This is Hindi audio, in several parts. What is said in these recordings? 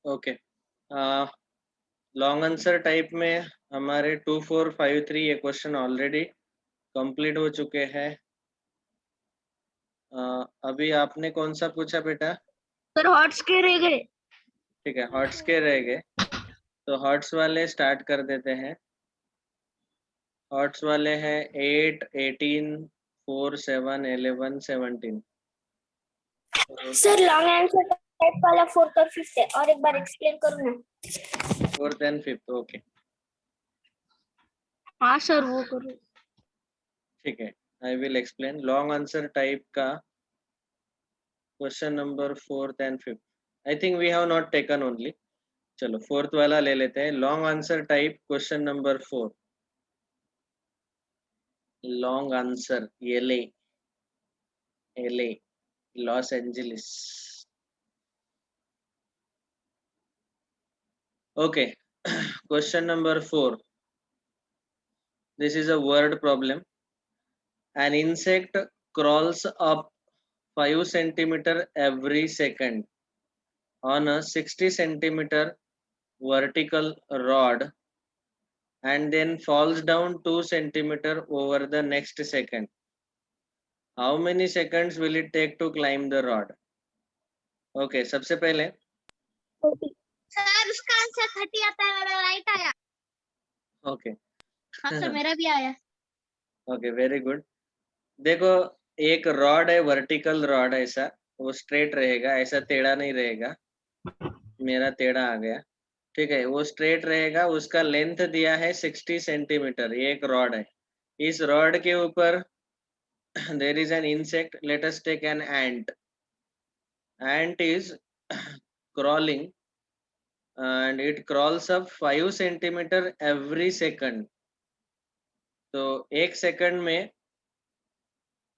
ओके, लॉन्ग आंसर टाइप में हमारे 2453 ये क्वेश्चन ऑलरेडी कंप्लीट हो चुके हैं। अभी आपने कौन सा पूछा बेटा? सर हॉट्स के रह गए। ठीक है, हॉट्स के रह गए, तो हॉट्स वाले स्टार्ट कर देते हैं। हॉट्स वाले हैं 8, 18, 4, 7, 11, 17। सर लॉन्ग आंसर टाइप वाला 4th और 5th है, और एक बार एक्सप्लेन करूँ ना? 4th and 5th, ओके हाँ सर वो करूँ। ठीक है, I will explain long answer type का question number 4th and 5th। I think we have not taken only, चलो 4th वाला ले लेते हैं। Long answer type question number 4, long answer LA, LA Los Angeles. Okay, question number 4, this is a word problem. An insect crawls up 5 centimeter every second on a 60 centimeter vertical rod and then falls down 2 centimeter over the next second. How many seconds will it take to climb the rod? Okay, सबसे पहले सर उसका आंसर 30 आता है, मेरा राइट आया। ओके हाँ सर मेरा भी आया। Okay very good. देखो, एक रॉड है, वर्टिकल रॉड, ऐसा वो स्ट्रेट रहेगा, ऐसा टेढ़ा नहीं रहेगा। मेरा टेढ़ा आ गया, ठीक है, वो स्ट्रेट रहेगा। उसका लेंथ दिया है 60 सेंटीमीटर, ये एक रॉड है। इस रॉड के ऊपर there is an insect, let us take an ant. Ant is crawling and it crawls up 5 centimeter every second. तो एक सेकंड में,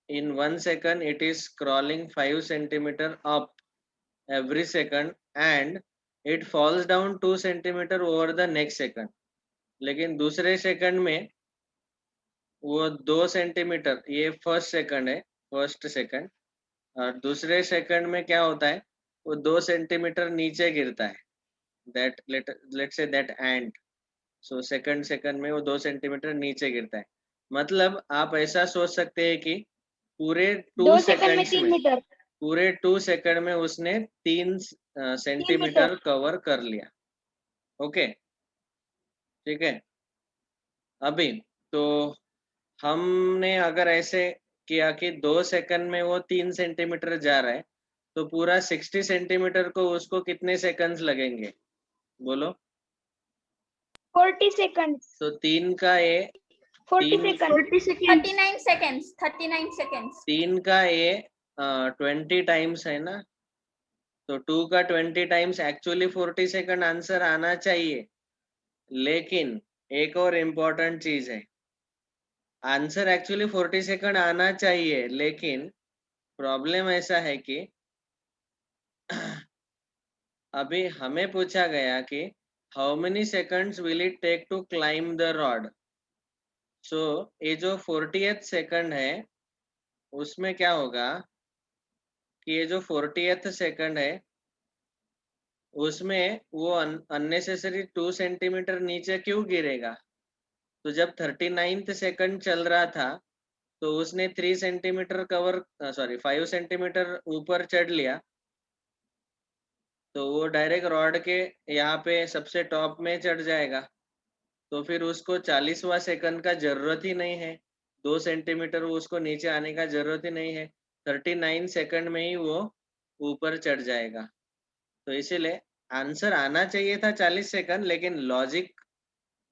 in 1 second it is crawling 5 centimeter up every second and it falls down 2 centimeter over the next second. लेकिन दूसरे सेकंड में वो 2 सेंटीमीटर, ये फर्स्ट सेकंड है, फर्स्ट सेकंड, और दूसरे सेकंड में क्या होता है, वो 2 सेंटीमीटर नीचे गिरता है। That let's say that ant, so second में वो 2 सेंटीमीटर नीचे गिरता है। मतलब आप ऐसा सोच सकते हैं कि पूरे 2 सेकंड्स में, पूरे 2 सेकंड में उसने 3 सेंटीमीटर कवर कर लिया। ओके ठीक है, अभी तो हमने अगर ऐसे किया कि 2 सेकंड में वो 3 सेंटीमीटर जा रहा है, तो पूरा 60 सेंटीमीटर को उसको कितने सेकंड्स लगेंगे बोलो? 40 सेकंड्स। तो 3 का ए 39 सेकंड्स 39 सेकंड्स। 3 का ए 20 टाइम्स है ना, तो 2 का 20 टाइम्स, एक्चुअली 40 सेकंड आंसर आना चाहिए। लेकिन एक और इम्पोर्टेंट चीज है, आंसर एक्चुअली 40 सेकंड आना चाहिए, लेकिन प्रॉब्लम ऐसा है कि अभी हमें पूछा गया कि how many seconds will it take to climb the rod. So ये जो 40th सेकंड है, उसमें क्या होगा कि ये जो 40th सेकंड है, उसमें वो अननेसेसरी 2 सेंटीमीटर नीचे क्यों गिरेगा? तो जब 39th सेकंड चल रहा था, तो उसने 3 सेंटीमीटर कवर, सॉरी 5 सेंटीमीटर ऊपर चढ़ लिया, तो वो डायरेक्ट रॉड के यहाँ पे सबसे टॉप में चढ़ जाएगा। तो फिर उसको 40वां सेकंड का जरूरत ही नहीं है, 2 सेंटीमीटर वो उसको नीचे आने का जरूरत ही नहीं है, 39 सेकंड में ही वो ऊपर चढ़ जाएगा। तो इसीलिए आंसर आना चाहिए था 40 सेकंड, लेकिन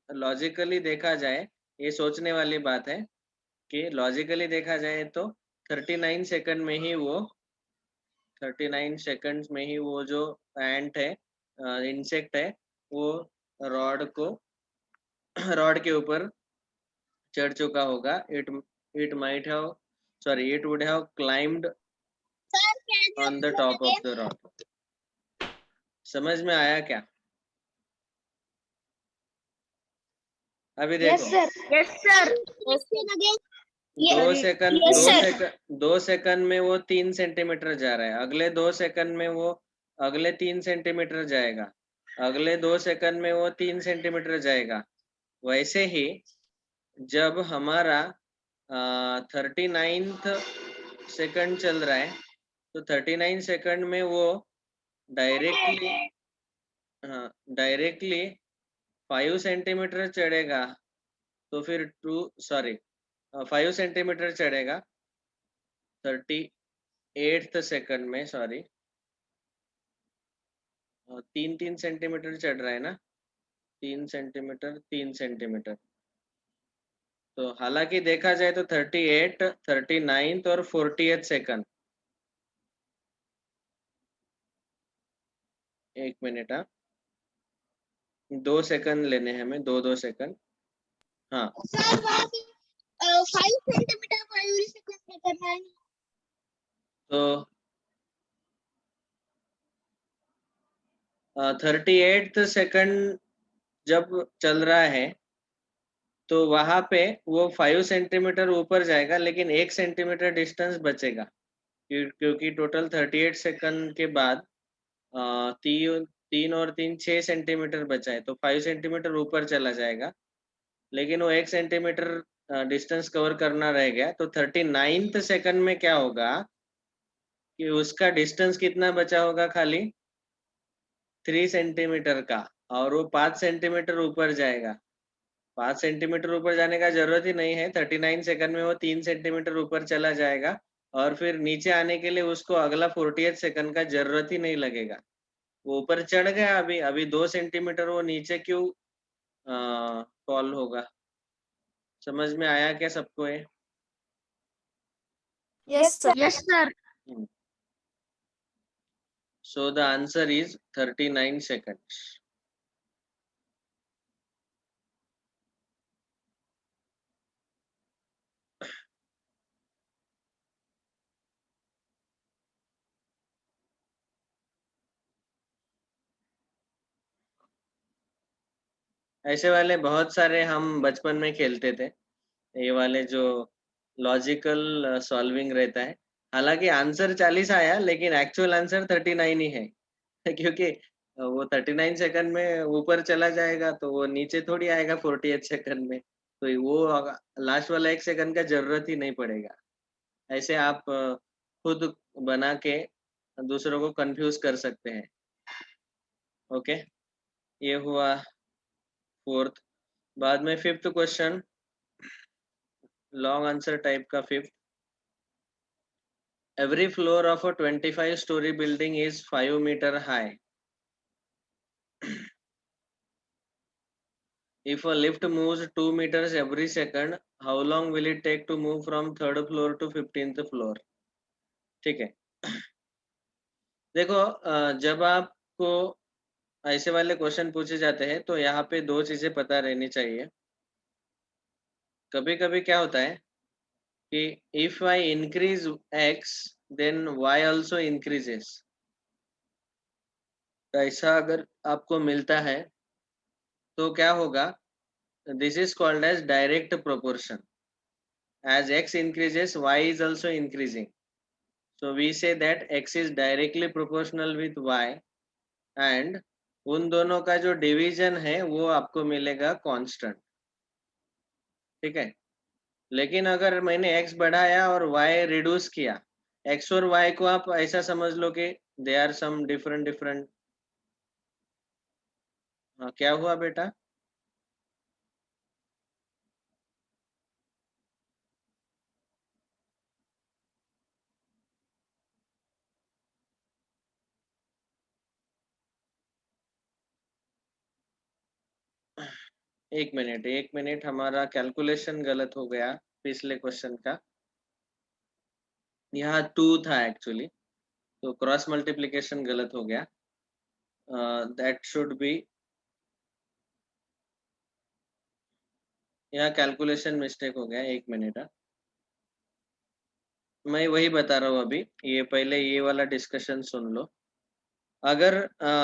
लॉजिकली देखा जाए, ये सोचने वाली बात है कि लॉजिकली देखा जाए तो 39 सेकंड में ही वो 39 सेकंड्स में ही वो जो एंट है, इंसेक्ट है, वो रॉड को रॉड के ऊपर चढ़ चुका होगा। It might have, sorry it would have climbed on the top of the rod. समझ में आया क्या? अभी देखो, यस सर। 2 सेकंड में वो 3 सेंटीमीटर जा रहा है, अगले 2 सेकंड में वो अगले 3 सेंटीमीटर जाएगा, अगले 2 सेकंड में वो 3 सेंटीमीटर जाएगा। वैसे ही जब हमारा 39th सेकंड चल रहा है, तो 39 सेकंड में वो डायरेक्टली डायरेक्टली 5 सेंटीमीटर चढ़ेगा, तो फिर 5 सेंटीमीटर चढ़ेगा 38th सेकंड में, सॉरी 3 सेंटीमीटर चढ़ रहा है ना, 3 सेंटीमीटर 3 सेंटीमीटर। तो हालांकि देखा जाए तो 38, 39 और 40th सेकंड, 1 मिनट, 2 सेकंड लेने हैं हमें, 2 सेकंड। हाँ सर 5 सेंटीमीटर पर एवरी सेकंड में करना है। तो 38th सेकंड जब चल रहा है तो वहां पे वो 5 सेंटीमीटर ऊपर जाएगा, लेकिन 1 सेंटीमीटर डिस्टेंस बचेगा, क्योंकि टोटल 38 सेकंड के बाद 3 और 3 6 सेंटीमीटर बचा है, तो 5 सेंटीमीटर ऊपर चला जाएगा, लेकिन वो 1 सेंटीमीटर डिस्टेंस कवर करना रह गया। तो 39th सेकंड में क्या होगा कि उसका डिस्टेंस कितना बचा होगा, खाली 3 सेंटीमीटर का, और वो 5 सेंटीमीटर ऊपर जाएगा। 5 सेंटीमीटर ऊपर जाने का जरूरत ही नहीं है, 39 सेकंड में वो 3 सेंटीमीटर ऊपर चला जाएगा, और फिर नीचे आने के लिए उसको अगला 40th सेकंड का जरूरत ही नहीं लगेगा। वो ऊपर चढ़ गया, अभी 2 सेंटीमीटर वो नीचे क्यों फॉल होगा। समझ में आया क्या सबको ये? Yes sir. Yes, sir. So the answer is 39 seconds. ऐसे वाले बहुत सारे हम बचपन में खेलते थे, ये वाले जो लॉजिकल सॉल्विंग रहता है। हालांकि आंसर 40 आया, लेकिन एक्चुअल आंसर 39 ही है क्योंकि वो 39 सेकंड में ऊपर चला जाएगा, तो वो नीचे थोड़ी आएगा 48 सेकंड में, तो वो लास्ट वाला 1 सेकंड का जरूरत ही नहीं पड़ेगा। ऐसे आप खुद बना के दूसरों को कंफ्यूज कर सकते हैं। ओके, ये हुआ 4th। बाद में 5th question, long answer type का 5th। Every floor of a 25-story building is 5 meter high. If a lift moves 2 meters every second, how long will it take to move from 3rd floor to 15th floor? ठीक है, देखो जब आपको ऐसे वाले क्वेश्चन पूछे जाते हैं तो यहाँ पे 2 चीजें पता रहनी चाहिए। कभी कभी क्या होता है कि if I increase x then y also increases, तो ऐसा अगर आपको मिलता है तो क्या होगा, this is called as direct proportion. As x increases, y is also increasing. So we say that x is directly proportional with y, and उन दोनों का जो डिवीजन है वो आपको मिलेगा कांस्टेंट। ठीक है, लेकिन अगर मैंने x बढ़ाया और y रिड्यूस किया, x और y को आप ऐसा समझ लो कि दे आर सम डिफरेंट। क्या हुआ बेटा? एक मिनट, हमारा कैलकुलेशन गलत हो गया पिछले क्वेश्चन का। यहाँ 2 था एक्चुअली, तो क्रॉस मल्टीप्लिकेशन गलत हो गया। दैट शुड बी, यहाँ कैलकुलेशन मिस्टेक हो गया। 1 मिनट, मैं वही बता रहा हूँ अभी। ये पहले ये वाला डिस्कशन सुन लो। अगर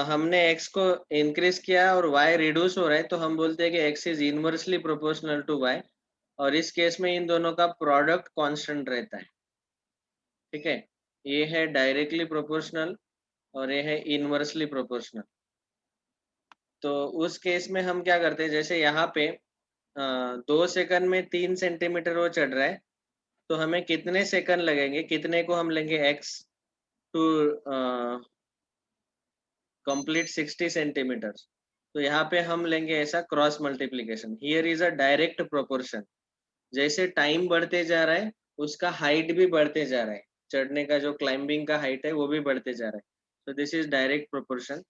हमने x को इंक्रीज किया और y रिड्यूस हो रहा है, तो हम बोलते हैं कि x is inversely proportional to y, और इस केस में इन दोनों का प्रोडक्ट कांस्टेंट रहता है। ठीक है, ये है डायरेक्टली प्रोपोर्शनल और ये है इनवर्सली प्रोपोर्शनल। तो उस केस में हम क्या करते हैं, जैसे यहाँ पे 2 सेकंड में 3 सेंटीमीटर वो चढ़ रहा है, तो हमें कितने सेकंड लगेंगे, कितने को हम लेंगे x टू कंप्लीट 60 सेंटीमीटर। तो यहाँ पे हम लेंगे ऐसा cross multiplication. Here is a direct proportion. जैसे टाइम बढ़ते जा रहा है उसका हाइट भी बढ़ते जा रहा है, चढ़ने का जो क्लाइंबिंग का हाइट है वो भी बढ़ते जा रहा है। So this is direct proportion.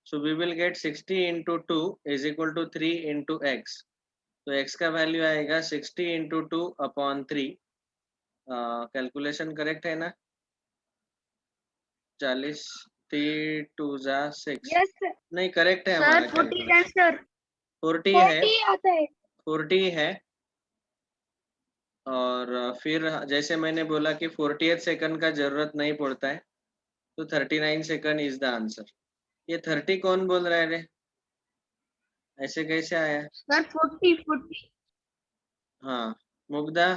So we will get 60 into 2 is equal to 3 into x. तो x का वैल्यू आएगा 60 इंटू 2 अपॉन 3। कैलकुलेशन करेक्ट है ना? 40 3 2 जा 6। Yes sir. नहीं, करेक्ट है सर हमारा 40 कैलकुलेशन। आंसर 40 है, 40 आता है। 40 है। और फिर जैसे मैंने बोला कि 48 सेकंड का जरूरत नहीं पड़ता है, तो 39 सेकंड इज द आंसर। ये 30 कौन बोल रहा है रे? ऐसे कैसे आया? सर 40। हाँ मुग्धा,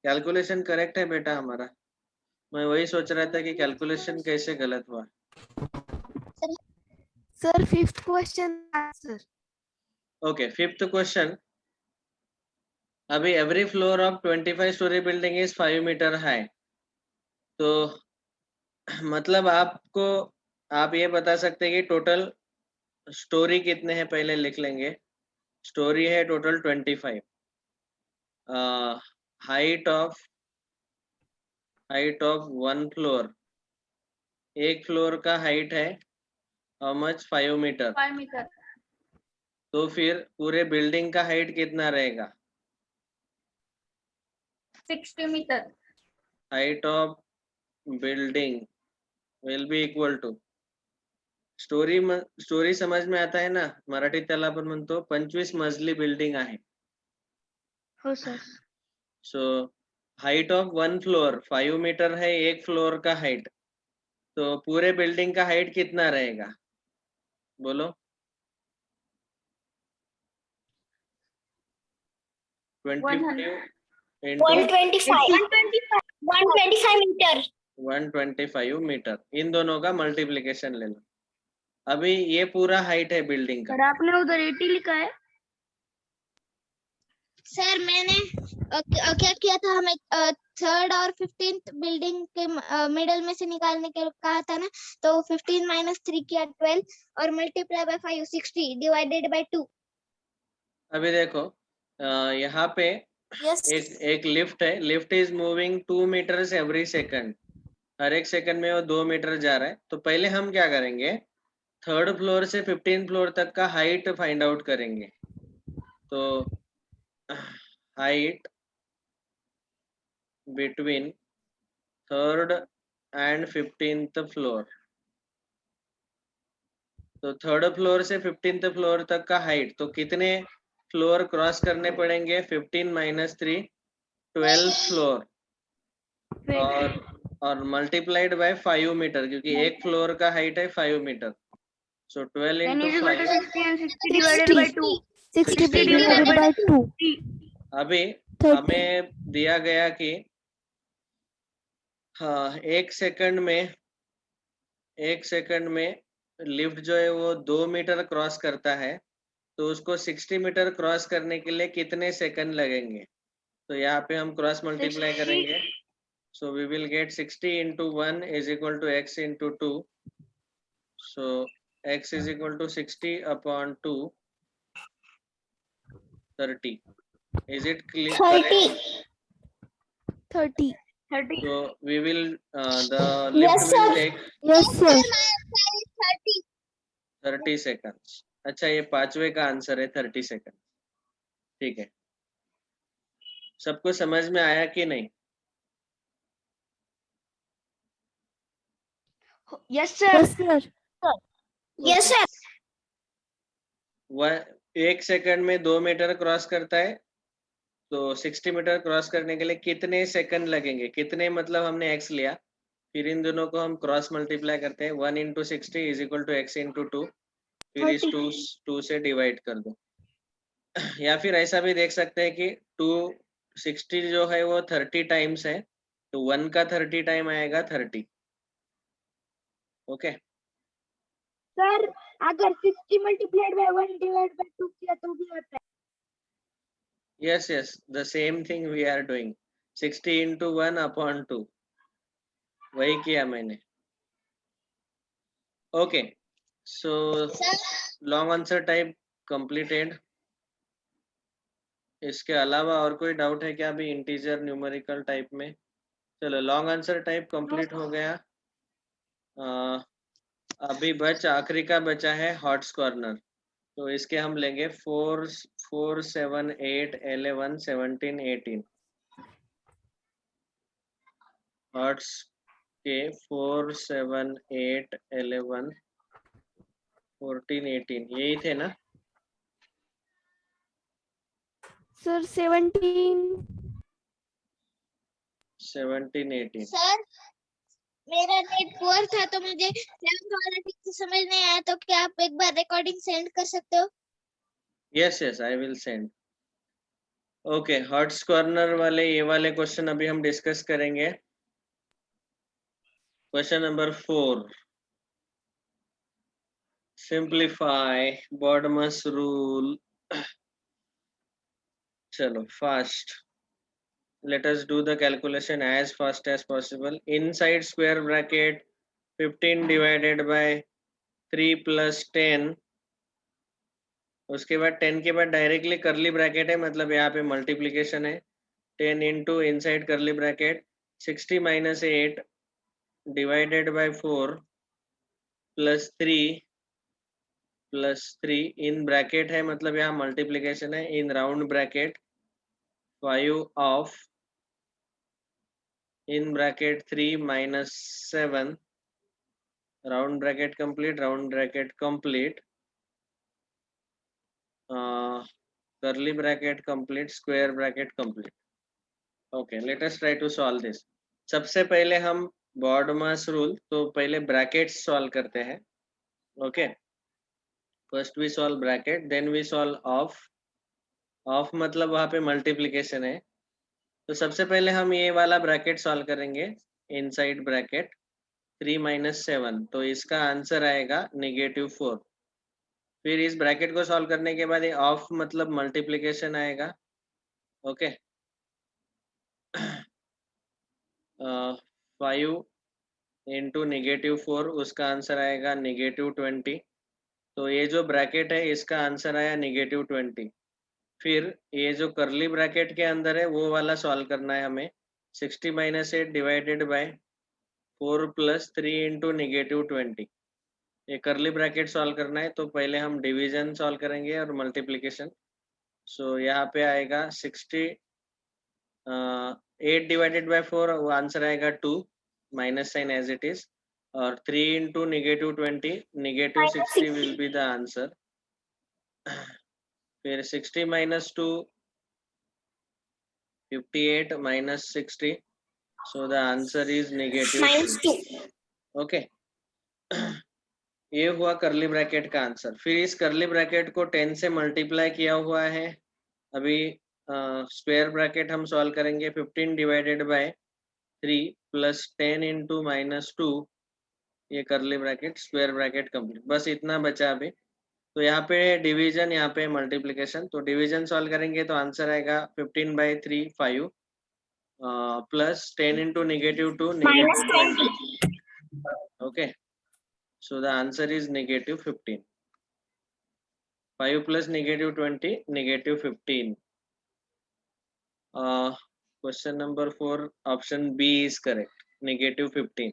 कैलकुलेशन करेक्ट है बेटा हमारा। मैं वही सोच रहा था कि कैलकुलेशन कैसे गलत हुआ। Sir fifth question answer. Okay, fifth question. अभी every floor of 25 story building is 5 meter high. तो मतलब आपको, आप ये बता सकते हैं कि टोटल स्टोरी कितने हैं, पहले लिख लेंगे। स्टोरी है total 25। Height of one floor, एक फ्लोर का हाइट है हाउ मच, 5 मीटर। 5 मीटर। तो फिर पूरे बिल्डिंग का हाइट कितना रहेगा? 60 मीटर। Height of building will be equal to, story समझ में आता है ना? मराठी त्याला आपण म्हणतो 25 मजली बिल्डिंग आहे। हो sir. So height of one floor 5 metre है, एक फ्लोर का हाइट। तो पूरे बिल्डिंग का हाइट कितना रहेगा बोलो? 25 इंटू 125 मीटर। 125 मीटर, इन दोनों का मल्टीप्लीकेशन ले लो। अभी ये पूरा हाइट है बिल्डिंग का। सर आपने उधर 80 लिखा है। सर मैंने क्या किया था, हमें थर्ड और 15th बिल्डिंग के मिडल में से निकालने के कहा था ना, तो 15 माइनस 3 किया 12 और मल्टीप्लाई बाय 5 60 डिवाइडेड बाय 2। अभी देखो यहाँ पे एक लिफ्ट है। Lift is moving 2 meters every second. हर एक सेकंड में वो 2 मीटर जा रहा है। तो पहले हम क्या करेंगे, थर्ड फ्लोर से 15 फ्लोर तक का हाइट फाइंड आउट करेंगे। तो height between third and 15th floor. तो थर्ड फ्लोर से 15th फ्लोर तक का हाइट, तो कितने फ्लोर क्रॉस करने पड़ेंगे? 15 माइनस 3, 12 फ्लोर। और मल्टीप्लाइड बाय 5 मीटर, क्योंकि एक फ्लोर का हाइट है 5 metre. So 12 10 into is equal to 5, 60 and 60 divided by 2. 60 divided by 2. अभी 30. हमें दिया गया कि हाँ, एक सेकंड में लिफ्ट जो है वो 2 मीटर क्रॉस करता है। तो उसको 60 मीटर क्रॉस करने के लिए कितने सेकंड लगेंगे? तो यहाँ पे हम क्रॉस मल्टीप्लाई 60. करेंगे। So we will get 60 into 1 is equal to x into 2. So x is equal to 60 upon 2, 30. Is it clear? 30. 30. 30. So we will the lift Yes, will sir. take Yes sir. 30 seconds. अच्छा, ये पांचवे का आंसर है 30 सेकंड। ठीक है, सबको समझ में आया कि नहीं? Yes, sir. Yes sir. Yes, sir. एक सेकंड में 2 मीटर क्रॉस करता है। तो 60 मीटर क्रॉस करने के लिए कितने सेकंड लगेंगे? कितने मतलब हमने x लिया, फिर इन दोनों को हम क्रॉस मल्टीप्लाई करते हैं। 1 into 60 is equal to x into 2। फिर इस 2 से डिवाइड कर दो। या फिर ऐसा भी देख सकते हैं कि 260 जो है वो 30 टाइम्स है, तो 1 का 30 टाइम आएगा 30। ओके, सर अगर 60 मल्टीप्लाइड बाय 1 डिवाइड बाय 2 किया तो भी होता है। Yes, yes, the same thing we are doing. 60 into 1 upon 2. वही किया मैंने. Okay, so sir long answer type completed. इसके अलावा और कोई डाउट है क्या अभी इंटीजर न्यूमेरिकल टाइप में? चलो लॉन्ग आंसर टाइप कंप्लीट हो गया. अभी आखिरी का बचा है हॉट्स कॉर्नर. तो इसके हम लेंगे 4, 4, 7, 8, 11, 17, 18. हॉट्स के 4, 7, 8, 11, 14, 18 यही थे ना? Sir, 17. 17, 18. सर मेरा नेट पुअर था तो मुझे 7th वाला ठीक से समझ नहीं आया, तो क्या आप एक बार रिकॉर्डिंग सेंड कर सकते हो? Yes, yes, I will send. Okay, hots corner वाले ये वाले क्वेश्चन अभी हम डिस्कस करेंगे. Question number 4. Simplify BODMAS rule. चलो fast. Let us do the calculation as fast as possible. Inside square bracket 15 divided by 3 plus 10. उसके बाद 10 के बाद डायरेक्टली करली ब्रैकेट है, मतलब यहाँ पे मल्टीप्लीकेशन है. 10 इंटू इनसाइड करली bracket 60 minus 8 divided by 4 plus 3 in bracket है, मतलब यहाँ मल्टीप्लीकेशन है. In round bracket 5 of in bracket 3 minus 7 round bracket complete, round bracket complete, curly bracket complete, square bracket complete. Okay, let us try to solve this. सबसे पहले हम बॉडमास रूल, तो पहले ब्रैकेट्स सॉल्व करते हैं. Okay, first we solve bracket, then we solve of. Of मतलब वहाँ पे मल्टीप्लीकेशन है. तो सबसे पहले हम ये वाला ब्रैकेट सॉल्व करेंगे. इनसाइड ब्रैकेट 3 minus 7, तो इसका आंसर आएगा -4. फिर इस ब्रैकेट को सॉल्व करने के बाद ये ऑफ मतलब मल्टीप्लीकेशन आएगा. ओके, 5 इंटू -4, उसका आंसर आएगा -20. तो ये जो ब्रैकेट है इसका आंसर आया -20. फिर ये जो करली ब्रैकेट के अंदर है वो वाला सॉल्व करना है हमें. 60 minus 8 divided by 4 plus 3 into -20. ये करली ब्रैकेट सॉल्व करना है, तो पहले हम डिवीजन सॉल्व करेंगे और मल्टीप्लीकेशन. सो यहाँ पे आएगा 60, 8 डिवाइडेड बाय 4, वो आंसर आएगा 2, minus sign as it is. और 3 into -20, -60 will be the answer. फिर 60 minus 2, 58 minus 60. So the answer is -2. Okay, ये हुआ करली ब्रैकेट का आंसर. फिर इस करली ब्रैकेट को 10 से मल्टीप्लाई किया हुआ है. अभी स्क्वायर ब्रैकेट हम सॉल्व करेंगे. 15 डिवाइडेड बाय 3 प्लस 10 इंटू -2, ये करली ब्रैकेट स्क्वायर ब्रैकेट कंप्लीट. बस इतना बचा अभी. तो यहाँ पे डिवीजन, यहाँ पे मल्टीप्लीकेशन. तो डिवीजन सॉल्व करेंगे तो आंसर आएगा 15/3 5 plus 10 into -2 -20. Okay, so the answer is -15. 5 plus -20, -15. Question number 4, option B is correct, -15.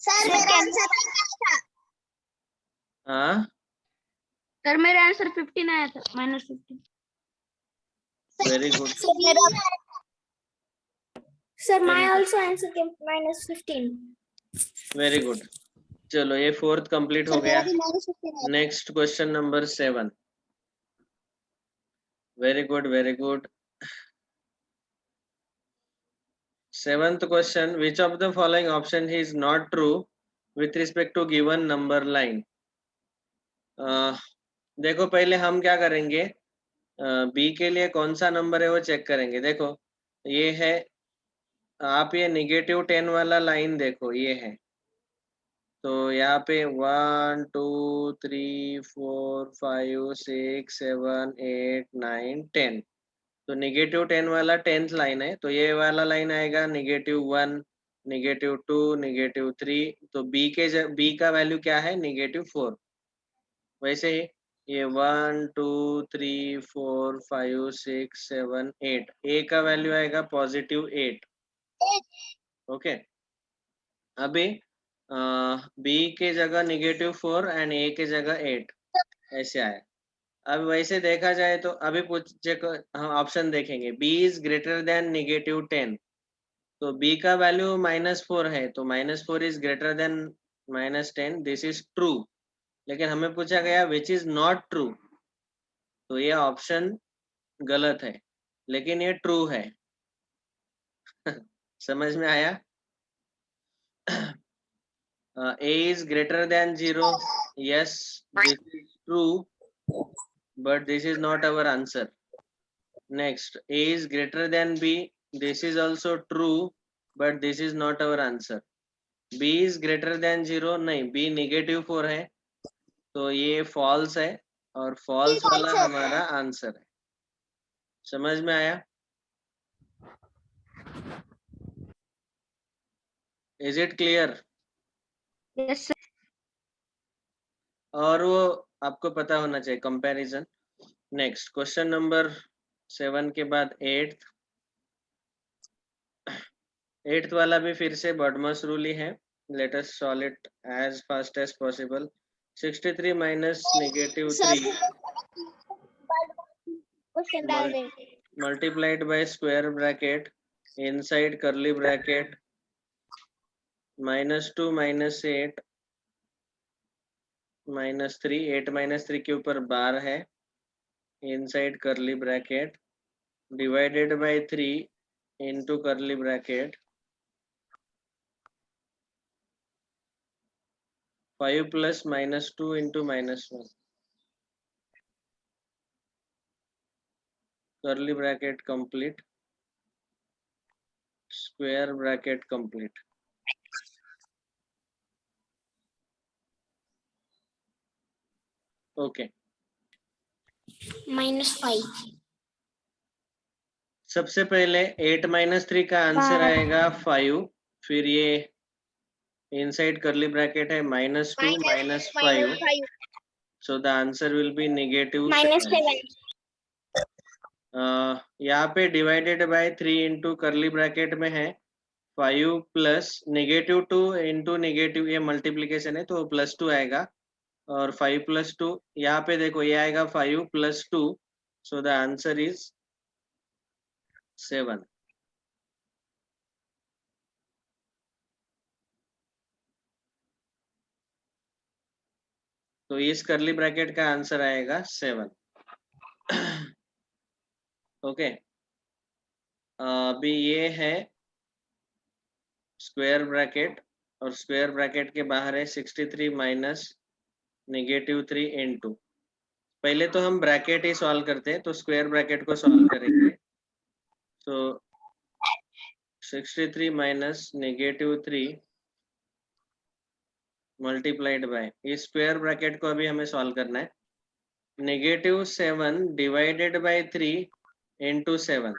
Sir मेरा आंसर क्या था? हाँ, सर मेरा आंसर 15 आया था, -15. Very good. Sir my also answer came -15. Very good. चलो ये 4th कंप्लीट हो गया. Next question number 7. Very good, very good. 7th question, which of the following option is not true with respect to given number line? देखो पहले हम क्या करेंगे, बी के लिए कौन सा नंबर है वो चेक करेंगे. देखो ये है, आप ये -10 वाला लाइन देखो, ये है. तो यहाँ पे 1 2 3 4 5 6 7 8 9 10, तो -10 वाला 10th लाइन है, तो ये वाला लाइन आएगा -1 -2 -3, तो बी का वैल्यू क्या है -4। वैसे ही ये 1 2 3 4 5 6 7 8, ए का वैल्यू आएगा +8। ओके, अभी बी के जगह -4 एंड ए के जगह 8 ऐसे आए। अब वैसे देखा जाए तो अभी हम ऑप्शन देखेंगे, बी इज ग्रेटर देन -10, तो बी का वैल्यू -4 है, तो -4 is greater than -10, this is true. लेकिन हमें पूछा गया विच इज नॉट ट्रू, तो ये ऑप्शन गलत है, लेकिन ये ट्रू है। समझ में आया? A is greater than 0, yes, this is true, but this is not our answer. Next, A is greater than B, this is also true, but this is not our answer. B is greater than 0, नहीं, B -4 है, तो ये false है, और false वाला हमारा आंसर है। समझ में आया? Is it clear? Yes, sir. और वो आपको पता होना चाहिए कंपैरिजन। नेक्स्ट क्वेश्चन नंबर 7 के बाद 8th वाला भी फिर से बॉडमस रूल ही है। Let us solve it as fast as possible. 63 minus -3 question डाल दे। multiplied by square bracket inside curly bracket -2 -8 -3, 8 -3 के ऊपर बार है, inside curly bracket divided by 3 into curly bracket 5 plus -2 into -1 curly bracket complete, square bracket complete। Okay, -5। सबसे पहले 8 -3 का आंसर आएगा 5, फिर ये इनसाइड करली ब्रैकेट है -2 -5, so the answer will be -7। यहाँ पे डिवाइडेड बाय 3 इंटू करली ब्रैकेट में है 5 प्लस -2 इंटू नेगेटिव, ये मल्टीप्लीकेशन है तो +2 आएगा, और 5 + 2 यहाँ पे देखो ये आएगा 5 + 2, so the answer is 7। तो इस करली ब्रैकेट का आंसर आएगा 7। ओके, अभी ये है स्क्वायर ब्रैकेट, और स्क्वायर ब्रैकेट के बाहर है 63 माइनस -3 इंटू, पहले तो हम ब्रैकेट ही सॉल्व करते हैं, तो स्क्वायर ब्रैकेट को सॉल्व करेंगे। तो 63 माइनस -3 मल्टीप्लाइड बाय, इस स्क्वायर ब्रैकेट को अभी हमें सॉल्व करना है, -7 डिवाइडेड बाय 3 इंटू 7।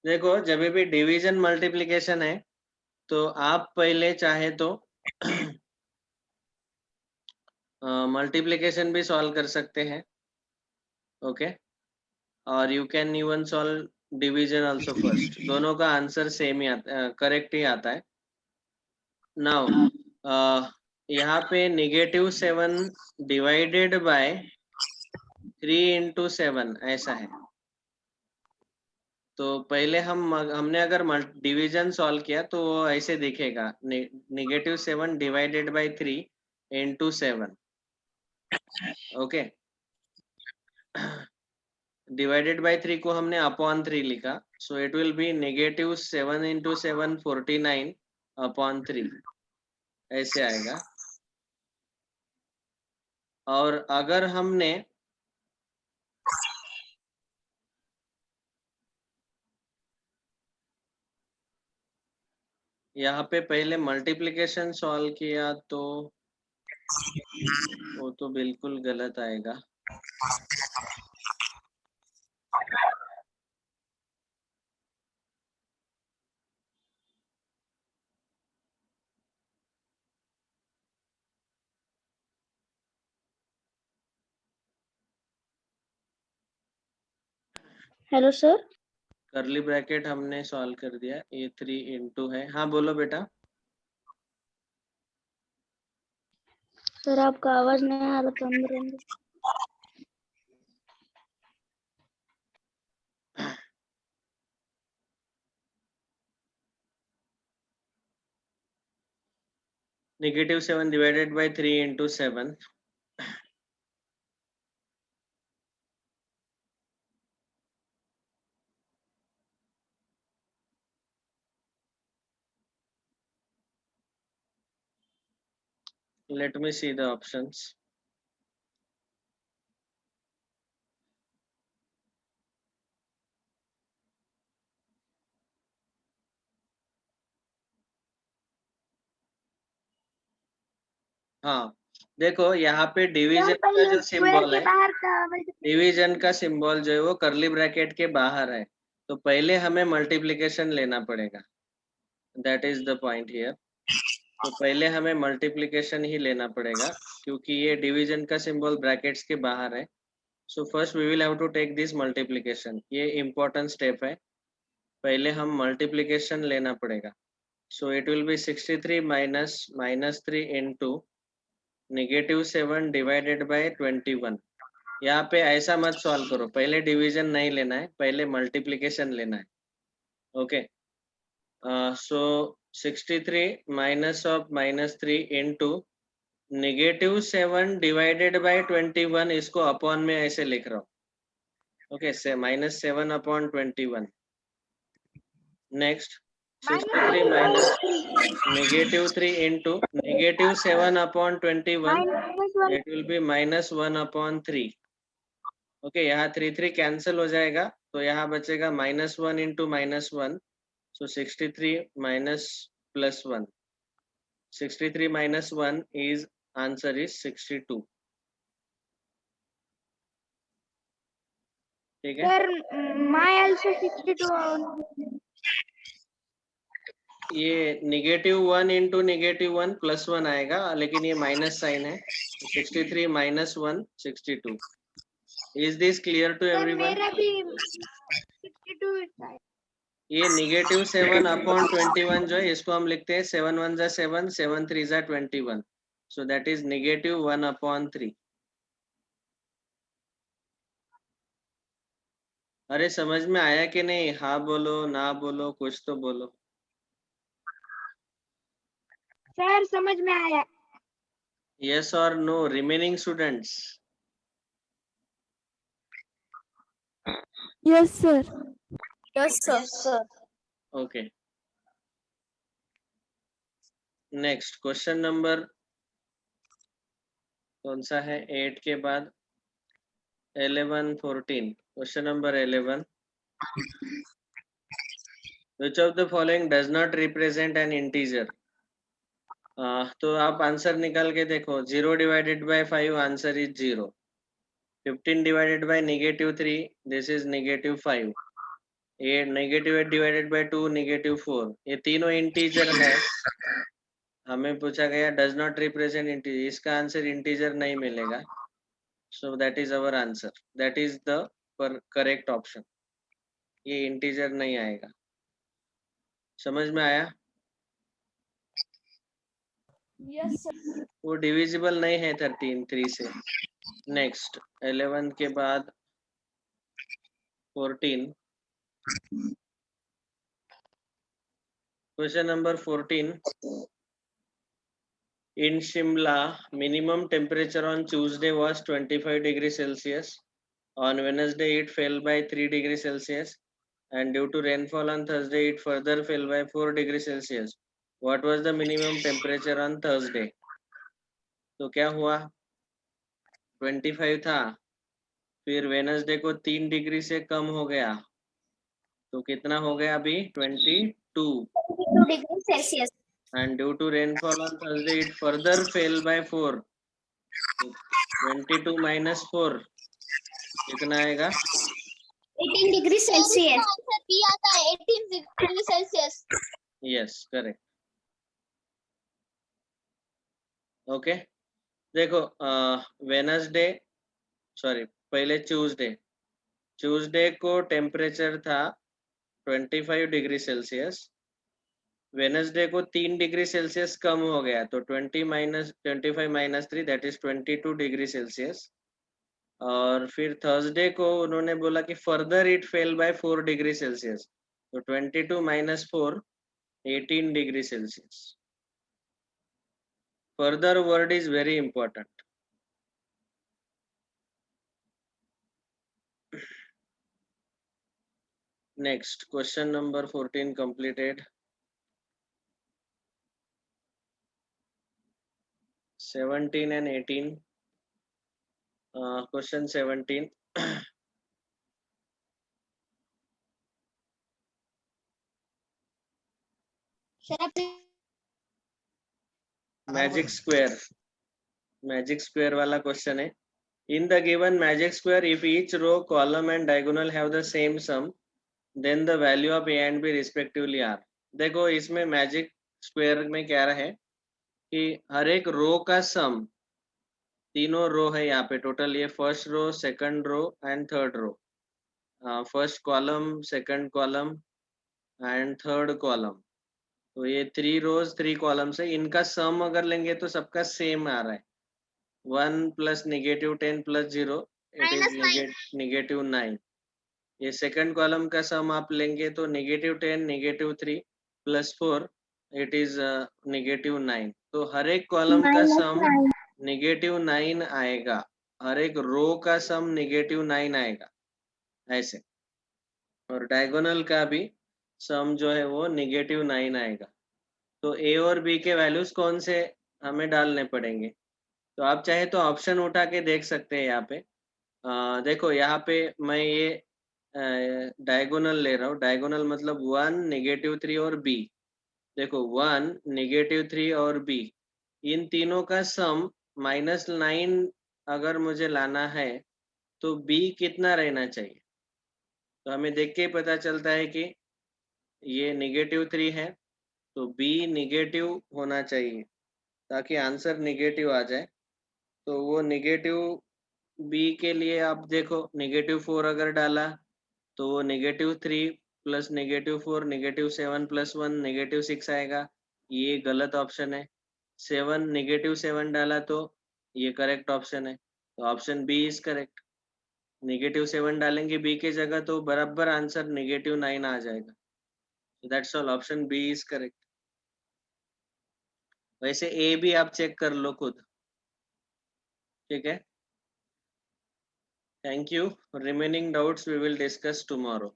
देखो जब भी डिवीजन मल्टीप्लिकेशन है तो आप पहले चाहे तो मल्टीप्लिकेशन भी सॉल्व कर सकते हैं, ओके, और you can even solve division also first, दोनों का आंसर सेम ही आता, करेक्ट ही आता है। नाउ यहाँ पे -7 डिवाइडेड बाय 3 इंटू 7 ऐसा है, तो पहले हमने अगर डिवीजन सॉल्व किया तो वो ऐसे दिखेगा, -7 divided bye 3 into 7, okay, divided by 3 को हमने अपॉन 3 लिखा, सो it will B -7 into 7 49 upon 3 ऐसे आएगा। और अगर हमने यहाँ पे पहले मल्टीप्लिकेशन सॉल्व किया तो वो तो बिल्कुल गलत आएगा। Hello sir. कर्ली ब्रैकेट हमने सॉल्व कर दिया, ये 3 इंटू है। हाँ बोलो बेटा। सर आपका आवाज नहीं आ रहा, तो अंदर अंदर। -7 divided by 3 into 7. Let me see the options. हाँ देखो यहाँ पे डिवीजन का जो सिंबल है, डिवीजन का सिंबल जो है वो कर्ली ब्रैकेट के बाहर है, तो पहले हमें मल्टीप्लिकेशन लेना पड़ेगा। That is the point here. तो पहले हमें मल्टीप्लिकेशन ही लेना पड़ेगा क्योंकि ये डिवीजन का सिंबल ब्रैकेट्स के बाहर है। So first we will have to take this multiplication. ये इम्पोर्टेंट स्टेप है, पहले हम मल्टीप्लिकेशन लेना पड़ेगा। So it will be 63 minus -3 into -7 divided by 21। यहाँ पे ऐसा मत सॉल्व करो, पहले डिवीजन नहीं लेना है, पहले मल्टीप्लिकेशन लेना है। Okay, so 63 minus of -3 into -7 divided by 21, इसको अपॉन में ऐसे लिख रहा हूँ। Okay, -7 upon 21। Next 63 minus -3 into -7 upon 21, it will B -1 upon 3। Okay, यहाँ 3 कैंसिल हो जाएगा, तो यहाँ बचेगा -1 into -1। So 63 minus +1, 63 minus 1 is answer is 62। ठीक है, Sir, my also 62. ये -1 इंटू -1 +1 आएगा, लेकिन ये माइनस साइन है। 63 minus 1 62। Is this clear to Sir, everyone? मेरा भी 62 है. ये -7 अपॉन 21 जो है, इसको हम लिखते हैं 7 1 जा 7, 7 3 जा 21। So that is -1 upon 3। अरे समझ में आया कि नहीं? हाँ बोलो, ना बोलो, कुछ तो बोलो। Sir, समझ में आया. Yes or no, remaining students? Yes sir. Yes, sir. Okay. Next question number कौन सा है? 8 के बाद 11 14। Question number 11, which of the following does not represent an integer? तो आप आंसर निकाल के देखो। 0 divided by 5 answer is 0। 15 divided by -3 this is -5। ये -8 डिवाइडेड बाय 2 -4। ये तीनों इंटीजर है। हमें पूछा गया डज नॉट रिप्रेजेंट इंटीजर, इसका आंसर इंटीजर नहीं मिलेगा। So that is our answer, that is the correct option. ये इंटीजर नहीं आएगा। समझ में आया? Yes sir. वो डिविजिबल नहीं है 13 3 से। नेक्स्ट 11 के बाद 14। Question number 14, in Shimla minimum temperature on Tuesday was 25 degrees Celsius. On Wednesday it fell by 3 degrees Celsius, and due to rainfall on Thursday it further fell by 4 degrees Celsius. What was the minimum temperature on Thursday? तो क्या हुआ? 25 था, फिर वेनसडे को 3 डिग्री से कम हो गया, तो कितना हो गया अभी? 22। 2 degrees Celsius. And due to rainfall on Thursday it further fell by 4, 22 minus 4 कितना आएगा? 18 डिग्री सेल्सियस। आंसर बी आता है 18 degree Celsius. Yes correct. Okay देखो वेनसडे सॉरी पहले ट्यूसडे को टेम्परेचर था 25 डिग्री सेल्सियस। वेनसडे को 3 डिग्री सेल्सियस कम हो गया तो 25 minus 3 that is 22 degree Celsius. और फिर थर्सडे को उन्होंने बोला कि further it fell by 4 degree Celsius तो 22 minus 4 18 degree Celsius. Further word is very important. Next, question number 14 completed. 17 and 18. Question 17. Magic square. Magic square वाला question है. In the given magic square, if each row, column and diagonal have the same sum, then the value of A and B respectively are. देखो इसमें मैजिक स्क्वायर में क्या है कि हर एक रो का सम, तीनों रो है यहाँ पे टोटल, ये first row, second row and third row, first column, second column and third column, तो ये 3 रोज 3 कॉलम्स है, इनका सम अगर लेंगे तो सबका सेम आ रहा है 1 प्लस -10 प्लस 0 इट इज -9। ये सेकंड कॉलम का सम आप लेंगे तो -10 -3 प्लस 4 इट इज -9। तो हर एक कॉलम का सम -9 आएगा, हर एक रो का सम -9 आएगा ऐसे, और डायगोनल का भी सम जो है वो -9 आएगा। तो ए और बी के वैल्यूज कौन से हमें डालने पड़ेंगे? तो आप चाहे तो ऑप्शन उठा के देख सकते हैं यहाँ पे। देखो यहाँ पे मैं ये डायगोनल ले रहा हूँ, डायगोनल मतलब 1 -3 और बी। देखो 1 -3 और बी, इन तीनों का सम -9 अगर मुझे लाना है तो बी कितना रहना चाहिए? तो हमें देख के ही पता चलता है कि ये -3 है तो बी नेगेटिव होना चाहिए ताकि आंसर नेगेटिव आ जाए। तो वो नेगेटिव बी के लिए आप देखो -4 अगर डाला तो वो -3 प्लस -4 -7 प्लस 1 -6 आएगा, ये गलत ऑप्शन है। 7 डाला तो ये करेक्ट ऑप्शन है, तो ऑप्शन बी इज करेक्ट। -7 डालेंगे बी के जगह तो बराबर आंसर -9 आ जाएगा। That's all, option B is correct. वैसे ए भी आप चेक कर लो खुद, ठीक है। Thank you. Remaining doubts we will discuss tomorrow.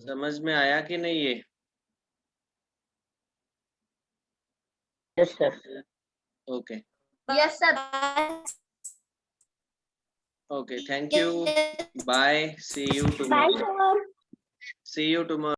समझ में आया कि नहीं ये? Yes sir. Okay yes sir. Okay, thank you, bye, see you bye tomorrow. Sir. See you tomorrow.